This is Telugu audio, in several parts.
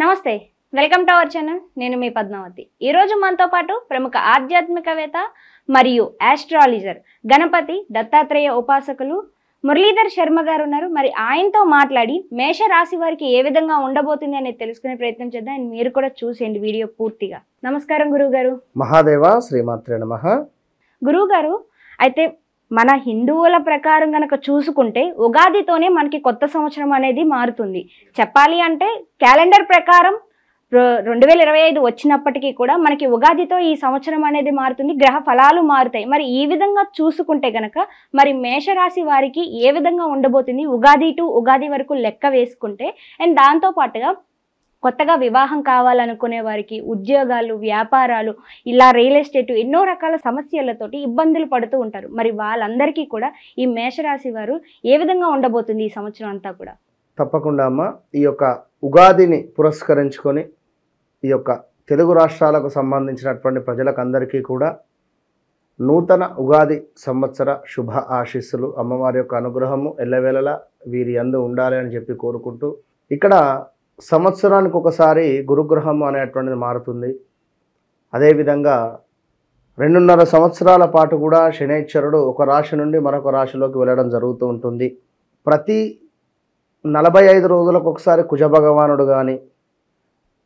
నమస్తే, వెల్కమ్ టు అవర్ ఛానల్. నేను మీ పద్మావతి. ఈరోజు మనతో పాటు ప్రముఖ ఆధ్యాత్మికవేత్త మరియు ఆస్ట్రాలజర్ గణపతి దత్తాత్రేయ ఉపాసకులు మురళీధర్ శర్మ గారు ఉన్నారు. మరి ఆయనతో మాట్లాడి మేష రాశి వారికి ఏ విధంగా ఉండబోతుంది అనేది తెలుసుకునే ప్రయత్నం చేద్దాం. అండ్ మీరు కూడా చూసేయండి వీడియో పూర్తిగా. నమస్కారం గురువు గారు. మహాదేవ శ్రీమాత్రే నమః. గురువు గారు, అయితే మన హిందువుల ప్రకారం గనక చూసుకుంటే ఉగాదితోనే మనకి కొత్త సంవత్సరం అనేది మారుతుంది. చెప్పాలి అంటే క్యాలెండర్ ప్రకారం 2025 వచ్చినప్పటికీ కూడా మనకి ఉగాదితో ఈ సంవత్సరం అనేది మారుతుంది, గ్రహ ఫలాలు మారుతాయి. మరి ఈ విధంగా చూసుకుంటే గనక మరి మేషరాశి వారికి ఏ విధంగా ఉండబోతుంది ఉగాది టు ఉగాది వరకు లెక్క వేసుకుంటే? అండ్ దాంతో పాటుగా కొత్తగా వివాహం కావాలనుకునే వారికి, ఉద్యోగాలు, వ్యాపారాలు, ఇలా రియల్ ఎస్టేట్ ఎన్నో రకాల సమస్యలతోటి ఇబ్బందులు పడుతూ ఉంటారు. మరి వాళ్ళందరికీ కూడా ఈ మేషరాశి వారు ఏ విధంగా ఉండబోతుంది ఈ సంవత్సరం అంతా కూడా? తప్పకుండా అమ్మ, ఈ యొక్క ఉగాదిని పురస్కరించుకొని ఈ యొక్క తెలుగు రాష్ట్రాలకు సంబంధించినటువంటి ప్రజలకు అందరికీ కూడా నూతన ఉగాది సంవత్సర శుభ ఆశీస్సులు, అమ్మవారి యొక్క అనుగ్రహము ఎల్లవేళలా వీరి యందు ఉండాలి అని చెప్పి కోరుకుంటూ, ఇక్కడ సంవత్సరానికి ఒకసారి గురుగ్రహం అనేటువంటిది మారుతుంది. అదేవిధంగా 2.5 సంవత్సరాల పాటు కూడా శనైశ్వరుడు ఒక రాశి నుండి మరొక రాశిలోకి వెళ్ళడం జరుగుతూ ఉంటుంది. ప్రతి 45 రోజులకు ఒకసారి కుజ భగవానుడు కానీ,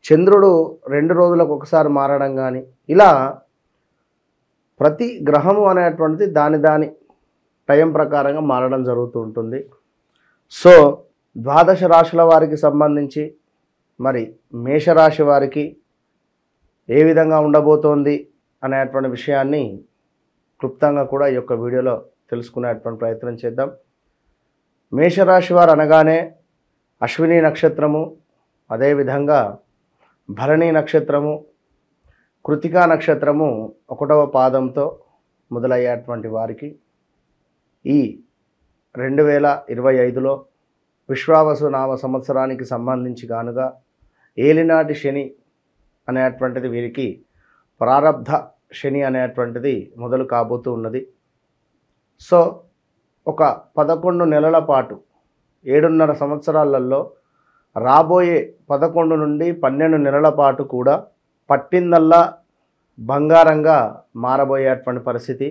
చంద్రుడు 2 రోజులకు ఒకసారి మారడం కానీ, ఇలా ప్రతి గ్రహము అనేటువంటిది దాని టైం ప్రకారంగా మారడం జరుగుతూ ఉంటుంది. సో 12 రాశుల వారికి సంబంధించి మరి మేషరాశి వారికి ఏ విధంగా ఉండబోతోంది అనేటువంటి విషయాన్ని క్లుప్తంగా కూడా ఈ యొక్క వీడియోలో తెలుసుకునేటువంటి ప్రయత్నం చేద్దాం. మేషరాశి వారు అనగానే అశ్విని నక్షత్రము, అదేవిధంగా భరణి నక్షత్రము, కృతికా నక్షత్రము 1వ పాదంతో మొదలయ్యేటువంటి వారికి ఈ 2025లో విశ్వావసు నామ సంవత్సరానికి సంబంధించి గానుగా ఏలినాటి శని అనేటువంటిది వీరికి ప్రారబ్ధ శని అనేటువంటిది మొదలు కాబోతూ ఉన్నది. సో ఒక 11 నెలల పాటు 7.5 సంవత్సరాలలో రాబోయే 11 నుండి 12 నెలల పాటు కూడా పట్టిందల్లా బంగారంగా మారబోయేటువంటి పరిస్థితి.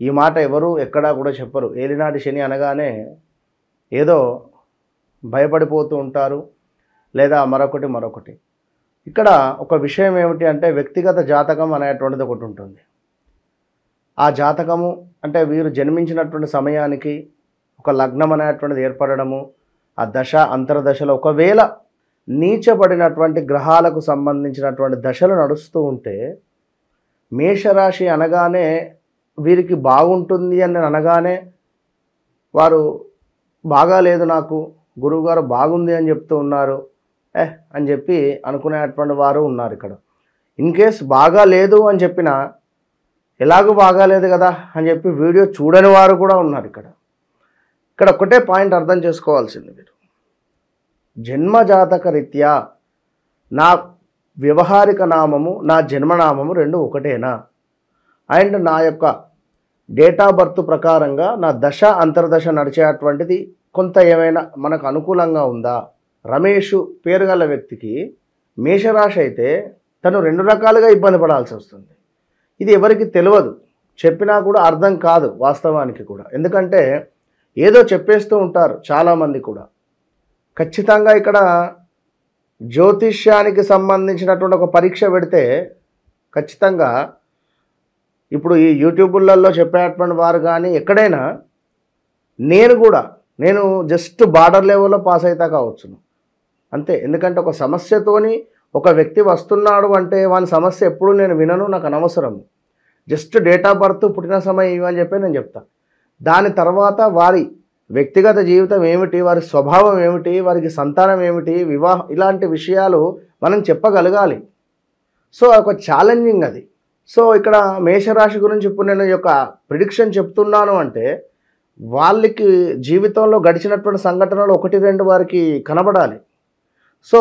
ఈ మాట ఎవరు ఎక్కడా కూడా చెప్పరు. ఏలినాటి శని అనగానే ఏదో భయపడిపోతూ ఉంటారు, లేదా మరొకటి. ఇక్కడ ఒక విషయం ఏమిటి అంటే వ్యక్తిగత జాతకం అనేటువంటిది ఒకటి ఉంటుంది. ఆ జాతకము అంటే వీరు జన్మించినటువంటి సమయానికి ఒక లగ్నం అనేటువంటిది ఏర్పడము, ఆ దశ అంతర్దశలో ఒకవేళ నీచబడినటువంటి గ్రహాలకు సంబంధించినటువంటి దశలు నడుస్తూ ఉంటే, మేషరాశి అనగానే వీరికి బాగుంటుంది అని అనగానే వారు బాగాలేదు, నాకు గురువుగారు బాగుంది అని చెప్తూ ఉన్నారు అని చెప్పి అనుకునేటువంటి వారు ఉన్నారు. ఇక్కడ ఇన్ కేస్ బాగా లేదు అని చెప్పినా ఎలాగూ బాగాలేదు కదా అని చెప్పి వీడియో చూడని వారు కూడా ఉన్నారు. ఇక్కడ ఒకటే పాయింట్ అర్థం చేసుకోవాల్సింది, మీరు జన్మజాతక రీత్యా నా వ్యవహారిక నామము నా జన్మనామము 2 ఒకటేనా, అండ్ నా యొక్క డేట్ ఆఫ్ బర్త్ ప్రకారంగా నా దశ అంతర్దశ నడిచేటువంటిది కొంత ఏమైనా మనకు అనుకూలంగా ఉందా? రమేష్ పేరు గల వ్యక్తికి మేషరాశి అయితే తను 2 రకాలుగా ఇబ్బంది పడాల్సి వస్తుంది. ఇది ఎవరికి తెలియదు, చెప్పినా కూడా అర్థం కాదు వాస్తవానికి కూడా. ఎందుకంటే ఏదో చెప్పేస్తూ ఉంటారు చాలామంది కూడా. ఖచ్చితంగా ఇక్కడ జ్యోతిష్యానికి సంబంధించినటువంటి ఒక పరీక్ష పెడితే ఖచ్చితంగా ఇప్పుడు ఈ యూట్యూబులలో చెప్పేటువంటి వారు కానీ ఎక్కడైనా నేను జస్ట్ బార్డర్ లెవెల్లో పాస్ అవుతా కావచ్చును అంతే. ఎందుకంటే ఒక సమస్యతోని ఒక వ్యక్తి వస్తున్నాడు అంటే వాని సమస్య ఎప్పుడు నేను వినను, నాకు అనవసరము. జస్ట్ డేట్ ఆఫ్ బర్త్, పుట్టిన సమయం ఇవని చెప్పి నేను చెప్తాను. దాని తర్వాత వారి వ్యక్తిగత జీవితం ఏమిటి, వారి స్వభావం ఏమిటి, వారికి సంతానం ఏమిటి, వివాహం, ఇలాంటి విషయాలు మనం చెప్పగలగాలి. సో ఒక ఛాలెంజింగ్ అది. సో ఇక్కడ మేషరాశి గురించి ఇప్పుడు నేను ఈ యొక్క ప్రిడిక్షన్ చెప్తున్నాను అంటే వాళ్ళకి జీవితంలో గడిచినటువంటి సంఘటనలు 1-2 వారికి కనబడాలి. సో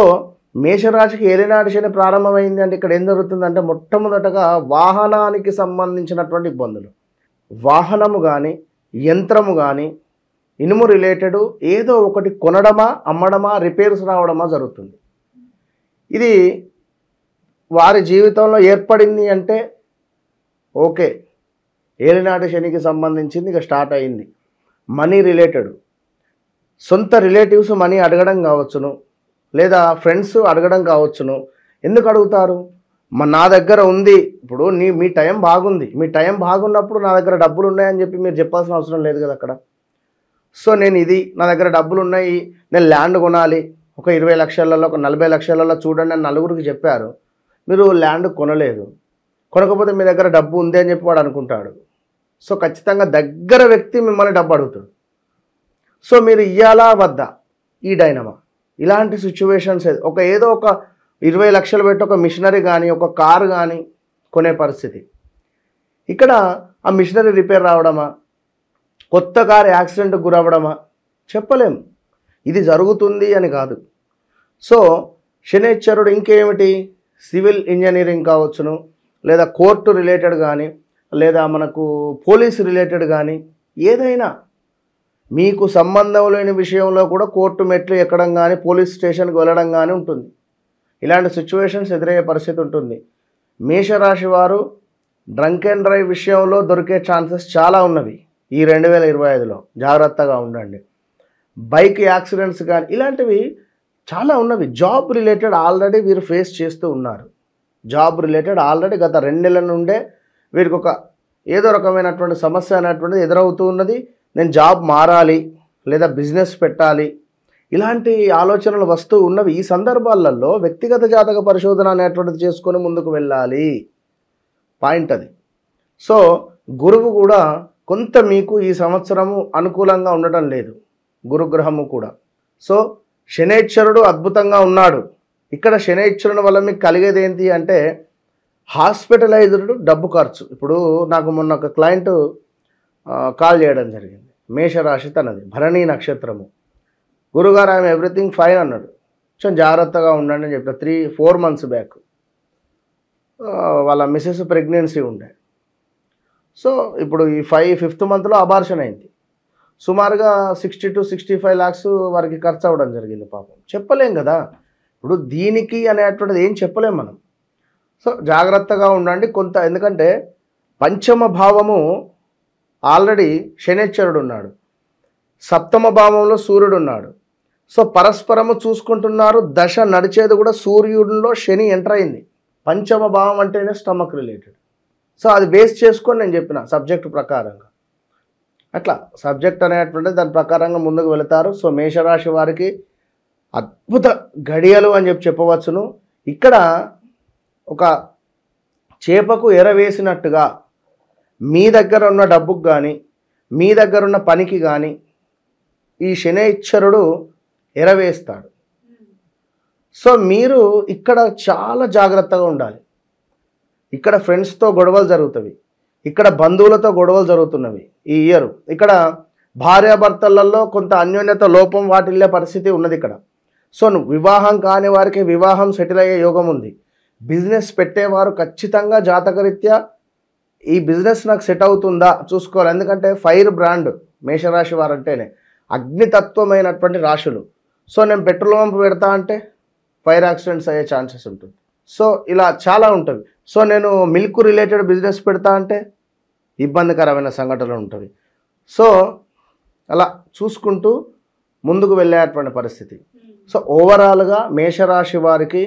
మేషరాశికి ఏలినాటి శని ప్రారంభమైంది అంటే ఇక్కడ ఏం జరుగుతుందంటే మొట్టమొదటగా వాహనానికి సంబంధించినటువంటి ఇబ్బందులు, వాహనము కానీ యంత్రము కానీ ఇనుము రిలేటెడ్ ఏదో ఒకటి కొనడమా, అమ్మడమా, రిపేర్స్ రావడమా జరుగుతుంది. ఇది వారి జీవితంలో ఏర్పడింది అంటే ఓకే, ఏలినాటి శనికి సంబంధించింది ఇక స్టార్ట్ అయింది. మనీ రిలేటెడ్, సొంత రిలేటివ్స్ మనీ అడగడం కావచ్చును, లేదా ఫ్రెండ్స్ అడగడం కావచ్చును. ఎందుకు అడుగుతారు? నా దగ్గర ఉంది, ఇప్పుడు మీ టైం బాగుంది, మీ టైం బాగున్నప్పుడు నా దగ్గర డబ్బులు ఉన్నాయని చెప్పి మీరు చెప్పాల్సిన అవసరం లేదు కదా అక్కడ. సో నేను నా దగ్గర డబ్బులు ఉన్నాయి, నేను ల్యాండ్ కొనాలి, ఒక 20 లక్షలలో ఒక 40 లక్షలలో చూడండి అని నలుగురికి చెప్పారు. మీరు ల్యాండ్ కొనలేదు, కొనకపోతే మీ దగ్గర డబ్బు ఉంది అని చెప్పి వాడు అనుకుంటాడు. సో ఖచ్చితంగా దగ్గర వ్యక్తి మిమ్మల్ని డబ్బు అడుగుతాడు. సో మీరు ఇయ్యాలా వద్దా, ఈ డైనమా, ఇలాంటి సిచ్యువేషన్స్ ఏదో ఒక 20 లక్షలు పెట్టి ఒక మిషనరీ కానీ ఒక కారు కానీ కొనే పరిస్థితి. ఇక్కడ ఆ మిషనరీ రిపేర్ రావడమా, కొత్త కారు యాక్సిడెంట్కి గురవ్వడమా చెప్పలేము. ఇది జరుగుతుంది అని కాదు. సో శనేశ్వరుడు ఇంకేమిటి, సివిల్ ఇంజనీరింగ్ కావచ్చును, లేదా కోర్టు రిలేటెడ్ కానీ, లేదా మనకు పోలీస్ రిలేటెడ్ కానీ, ఏదైనా మీకు సంబంధం లేని విషయంలో కూడా కోర్టు మెట్లు ఎక్కడం కానీ, పోలీస్ స్టేషన్కి వెళ్ళడం కానీ ఉంటుంది. ఇలాంటి సిచ్యువేషన్స్ ఎదురయ్యే పరిస్థితి ఉంటుంది. మేషరాశి వారు డ్రంక్ అండ్ డ్రైవ్ విషయంలో దొరికే ఛాన్సెస్ చాలా ఉన్నవి ఈ 2025లో. జాగ్రత్తగా ఉండండి. బైక్ యాక్సిడెంట్స్ కానీ ఇలాంటివి చాలా ఉన్నవి. జాబ్ రిలేటెడ్ ఆల్రెడీ వీరు ఫేస్ చేస్తూ ఉన్నారు. జాబ్ రిలేటెడ్ ఆల్రెడీ గత 2 నెలల నుండే వీరికి ఒక ఏదో రకమైనటువంటి సమస్య అనేటువంటిది ఎదురవుతూ ఉన్నది. నేను జాబ్ మారాలి, లేదా బిజినెస్ పెట్టాలి, ఇలాంటి ఆలోచనలు వస్తూ ఉన్నవి. ఈ సందర్భాలలో వ్యక్తిగత జాతక పరిశోధన అనేటువంటిది చేసుకొని ముందుకు వెళ్ళాలి. పాయింట్ అది. సో గురువు కూడా కొంత మీకు ఈ సంవత్సరము అనుకూలంగా ఉండటం లేదు, గురుగ్రహము కూడా. సో శనేశ్వరుడు అద్భుతంగా ఉన్నాడు. ఇక్కడ శనేశ్వరుని వల్ల మీకు కలిగేది ఏంటి అంటే హాస్పిటలైజ్డ్ డబ్బు ఖర్చు. ఇప్పుడు నాకు మొన్న ఒక క్లయింట్ కాల్ చేయడం జరిగింది, మేషరాశి, తనది భరణి నక్షత్రము. గురుగారు ఐఎమ్ ఎవ్రీథింగ్ ఫైన్ అన్నాడు. కొంచెం జాగ్రత్తగా ఉండండి అని చెప్పిన 3-4 months బ్యాక్. వాళ్ళ మిసెస్ ప్రెగ్నెన్సీ ఉండే. సో ఇప్పుడు ఈ 5th monthలో అబార్షన్ అయింది. సుమారుగా 60 to 65 lakhs వారికి ఖర్చు అవ్వడం జరిగింది. పాపం చెప్పలేం కదా ఇప్పుడు దీనికి అనేటువంటిది, ఏం చెప్పలేం మనం. సో జాగ్రత్తగా ఉండండి కొంత, ఎందుకంటే పంచమ భావము ఆల్రెడీ శనేశ్వరుడు ఉన్నాడు, 7వ భావంలో సూర్యుడు ఉన్నాడు. సో పరస్పరము చూసుకుంటున్నారు. దశ నడిచేది కూడా సూర్యుడిలో శని ఎంటర్ అయింది. పంచమ భావం అంటేనే స్టమక్ రిలేటెడ్. సో అది బేస్ చేసుకొని నేను చెప్పిన సబ్జెక్ట్ ప్రకారంగా, అట్లా సబ్జెక్ట్ అనేటువంటిది దాని ప్రకారంగా ముందుకు వెళతారు. సో మేషరాశి వారికి అద్భుత గడియలు అని చెప్పవచ్చును. ఇక్కడ ఒక చేపకు ఎర వేసినట్టుగా మీ దగ్గర ఉన్న డబ్బుకు కానీ, మీ దగ్గర ఉన్న పనికి కానీ ఈ శనేశ్వరుడు ఎరవేస్తాడు. సో మీరు ఇక్కడ చాలా జాగ్రత్తగా ఉండాలి. ఇక్కడ ఫ్రెండ్స్తో గొడవలు జరుగుతాయి, ఇక్కడ బంధువులతో గొడవలు జరుగుతున్నవి ఈ ఇయర్. ఇక్కడ భార్యాభర్తలలో కొంత అన్యోన్యత లోపం వాటిల్లే పరిస్థితి ఉన్నది ఇక్కడ. సో వివాహం కాని వారికి వివాహం సెటిల్ అయ్యే యోగం ఉంది. బిజినెస్ పెట్టేవారు ఖచ్చితంగా జాతకరీత్యా ఈ బిజినెస్ నాకు సెట్ అవుతుందా చూసుకోవాలి. ఎందుకంటే ఫైర్ బ్రాండ్ మేషరాశి వారు అంటేనే అగ్నితత్వమైనటువంటి రాశులు. సో నేను పెట్రోల్ పంప్ పెడతా అంటే ఫైర్ యాక్సిడెంట్స్ అయ్యే ఛాన్సెస్ ఉంటుంది. సో ఇలా చాలా ఉంటుంది. సో నేను మిల్క్ రిలేటెడ్ బిజినెస్ పెడతా అంటే ఇబ్బందికరమైన సంఘటనలు ఉంటుంది. సో అలా చూసుకుంటూ ముందుకు వెళ్ళేటువంటి పరిస్థితి. సో ఓవరాల్గా మేషరాశి వారికి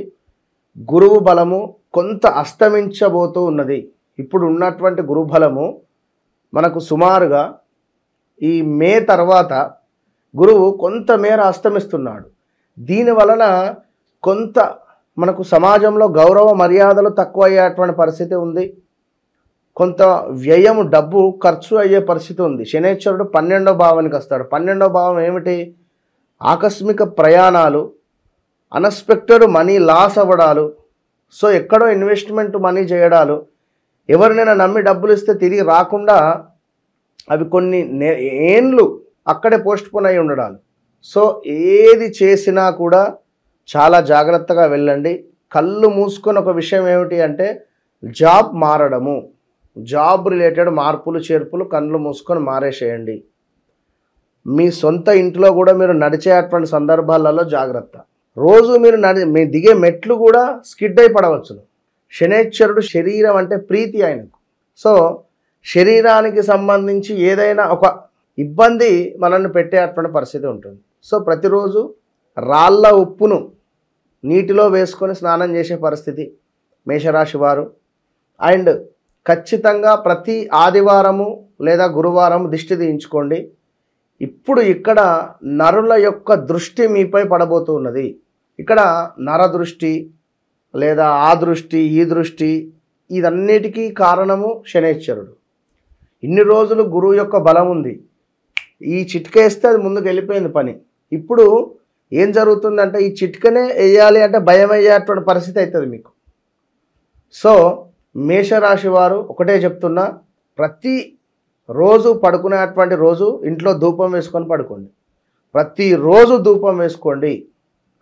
గురువు బలము కొంత అస్తమించబోతూ ఉన్నది. ఇప్పుడు ఉన్నటువంటి గురు బలము మనకు సుమారుగా ఈ మే తర్వాత గురువు కొంతమేర అస్తమిస్తున్నాడు. దీని వలన కొంత మనకు సమాజంలో గౌరవ మర్యాదలు తక్కువ అయ్యేటువంటి పరిస్థితి ఉంది. కొంత వ్యయము డబ్బు ఖర్చు అయ్యే పరిస్థితి ఉంది. శనేశ్వరుడు 12వ భావానికి వస్తాడు. 12వ భావం ఏమిటి? ఆకస్మిక ప్రయాణాలు, అన్ఎక్స్పెక్టెడ్ మనీ లాస్ అవ్వడాలు, సో ఎక్కడో ఇన్వెస్ట్మెంట్ మనీ చేయడాలు, ఎవరినైనా నమ్మి డబ్బులు ఇస్తే తిరిగి రాకుండా అవి కొన్ని ఏండ్లు అక్కడే పోస్ట్పోన్ అయి ఉండడాలు. సో ఏది చేసినా కూడా చాలా జాగ్రత్తగా వెళ్ళండి. కళ్ళు మూసుకొని ఒక విషయం ఏమిటి అంటే జాబ్ మారడము, జాబ్ రిలేటెడ్ మార్పులు చేర్పులు కళ్ళు మూసుకొని మారేసేయండి. మీ సొంత ఇంట్లో కూడా మీరు నడిచేటువంటి సందర్భాలలో జాగ్రత్త. రోజు మీరు మీ దిగే మెట్లు కూడా స్కిడ్ అయి పడవచ్చును. శనేశ్వరుడు శరీరం అంటే ప్రీతి ఆయనకు. సో శరీరానికి సంబంధించి ఏదైనా ఒక ఇబ్బంది మనల్ని పెట్టేటువంటి పరిస్థితి ఉంటుంది. సో ప్రతిరోజు రాళ్ళ ఉప్పును నీటిలో వేసుకొని స్నానం చేసే పరిస్థితి మేషరాశి వారు. అండ్ ఖచ్చితంగా ప్రతి ఆదివారము లేదా గురువారం దిష్టి తీయించుకోండి. ఇప్పుడు ఇక్కడ నరుల యొక్క దృష్టి మీపై పడబోతూ ఉన్నది. ఇక్కడ నర దృష్టి లేదా ఆ దృష్టి ఈ దృష్టి ఇదన్నిటికీ కారణము శనేశ్వరుడు. ఇన్ని రోజులు గురువు యొక్క బలం ఉంది, ఈ చిట్కేస్తే అది ముందుకు వెళ్ళిపోయింది పని. ఇప్పుడు ఏం జరుగుతుందంటే ఈ చిట్కనే వేయాలి అంటే భయం అయ్యేటువంటి పరిస్థితి అవుతుంది మీకు. సో మేషరాశి వారు ఒకటే చెప్తున్నా, ప్రతి రోజు పడుకునేటువంటి రోజు ఇంట్లో ధూపం వేసుకొని పడుకోండి. ప్రతిరోజు ధూపం వేసుకోండి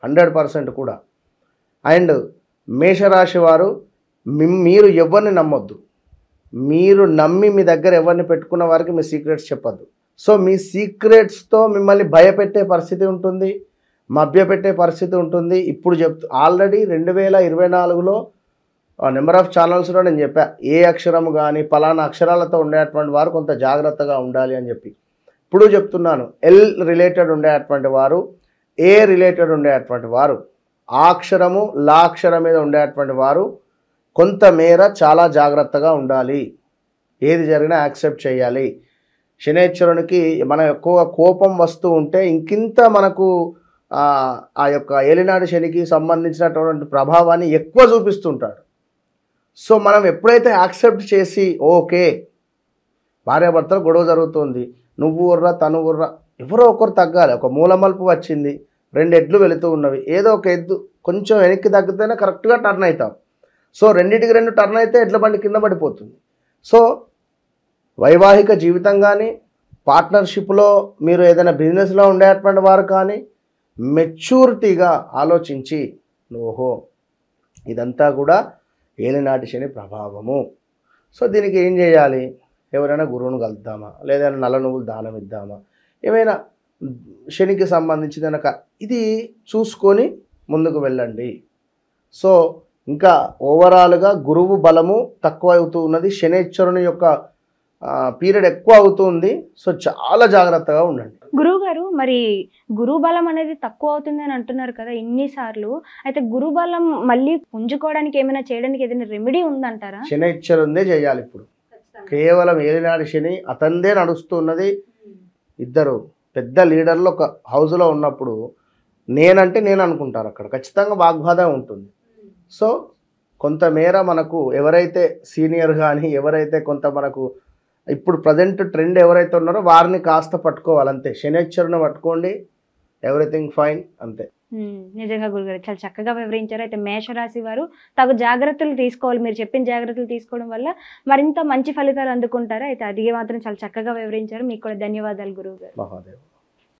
100% కూడా. అండ్ మేషరాశి వారు మీరు ఎవరిని నమ్మొద్దు. మీరు నమ్మి మీ దగ్గర ఎవరిని పెట్టుకున్న వారికి మీ సీక్రెట్స్ చెప్పొద్దు. సో మీ సీక్రెట్స్తో మిమ్మల్ని భయపెట్టే పరిస్థితి ఉంటుంది, మభ్యపెట్టే పరిస్థితి ఉంటుంది. ఇప్పుడు ఆల్రెడీ 2024లో నెంబర్ ఆఫ్ ఛానల్స్లో నేను చెప్పా, ఏ అక్షరము కానీ పలానా అక్షరాలతో ఉండేటువంటి వారు కొంత జాగ్రత్తగా ఉండాలి అని చెప్పి. ఇప్పుడు చెప్తున్నాను, ఎల్ రిలేటెడ్ ఉండేటువంటి వారు, ఏ రిలేటెడ్ ఉండేటువంటి వారు, ఆ అక్షరము లా అక్షరం మీద ఉండేటువంటి వారు కొంతమేర చాలా జాగ్రత్తగా ఉండాలి. ఏది జరిగినా యాక్సెప్ట్ చేయాలి. శనేశ్వరునికి మన ఎక్కువ కోపం వస్తూ ఉంటే ఇంకింత మనకు ఆ యొక్క ఏలినాటి శనికి సంబంధించినటువంటి ప్రభావాన్ని ఎక్కువ చూపిస్తుంటాడు. సో మనం ఎప్పుడైతే యాక్సెప్ట్ చేసి ఓకే భార్యాభర్తలు గొడవ జరుగుతుంది, నువ్వు ఉర్రా తను ఉర్రా, ఎవరో ఒకరు తగ్గాలి. ఒక మూలమలుపు వచ్చింది, 2 ఎడ్లు వెళుతూ ఉన్నవి, ఏదో ఒక ఎద్దు కొంచెం వెనక్కి తగ్గితేనే కరెక్ట్గా టర్న్ అవుతాం. సో 2 టర్న్ అయితే ఎడ్ల బండి కింద పడిపోతుంది. సో వైవాహిక జీవితం కానీ పార్ట్నర్షిప్లో మీరు ఏదైనా బిజినెస్లో ఉండేటువంటి వారు కానీ మెచ్యూరిటీగా ఆలోచించి ఓహో ఇదంతా కూడా ఏలినాటి శని ప్రభావము. సో దీనికి ఏం చేయాలి, ఎవరైనా గురువును కలుద్దామా, లేదా నల్ల నువ్వులు దానం ఇద్దామా, ఏమైనా శనికి సంబంధించి కనుక ఇది చూసుకొని ముందుకు వెళ్ళండి. సో ఇంకా ఓవరాల్గా గురువు బలము తక్కువ అవుతూ ఉన్నది, శనేశ్వరుని యొక్క పీరియడ్ ఎక్కువ అవుతుంది. సో చాలా జాగ్రత్తగా ఉండండి. గురువు గారు, మరి గురువు బలం అనేది తక్కువ అవుతుంది అని అంటున్నారు కదా ఇన్నిసార్లు. అయితే గురువు బలం మళ్ళీ పుంజుకోవడానికి ఏమైనా చేయడానికి ఏదైనా రెమెడీ ఉందంటారా? శనేశ్వరుందే చేయాలి. ఇప్పుడు కేవలం ఏలినాటి శని అతందే నడుస్తున్నది. ఇద్దరు పెద్ద లీడర్లు ఒక హౌస్లో ఉన్నప్పుడు నేనంటే నేను అనుకుంటారు, అక్కడ ఖచ్చితంగా వాగ్వాదం ఉంటుంది. సో కొంతమేర మనకు ఎవరైతే సీనియర్ కానీ ఎవరైతే కొంత మనకు ఇప్పుడు ప్రజెంట్ ట్రెండ్ ఎవరైతే ఉన్నారో వారిని కాస్త పట్టుకోవాలి అంతే. శనేశ్వరుని పట్టుకోండి, ఎవ్రీథింగ్ ఫైన్ అంతే. నిజంగా గురుగారు చాలా చక్కగా వివరించారు. అయితే మేషరాశి వారు తగు జాగ్రత్తలు తీసుకోవాలి. మీరు చెప్పిన జాగ్రత్తలు తీసుకోవడం వల్ల మరింత మంచి ఫలితాలు అందుకుంటారు. అయితే అది మాత్రం చాలా చక్కగా వివరించారు. మీకు కూడా ధన్యవాదాలు గురువు గారు. మహాదేవ్.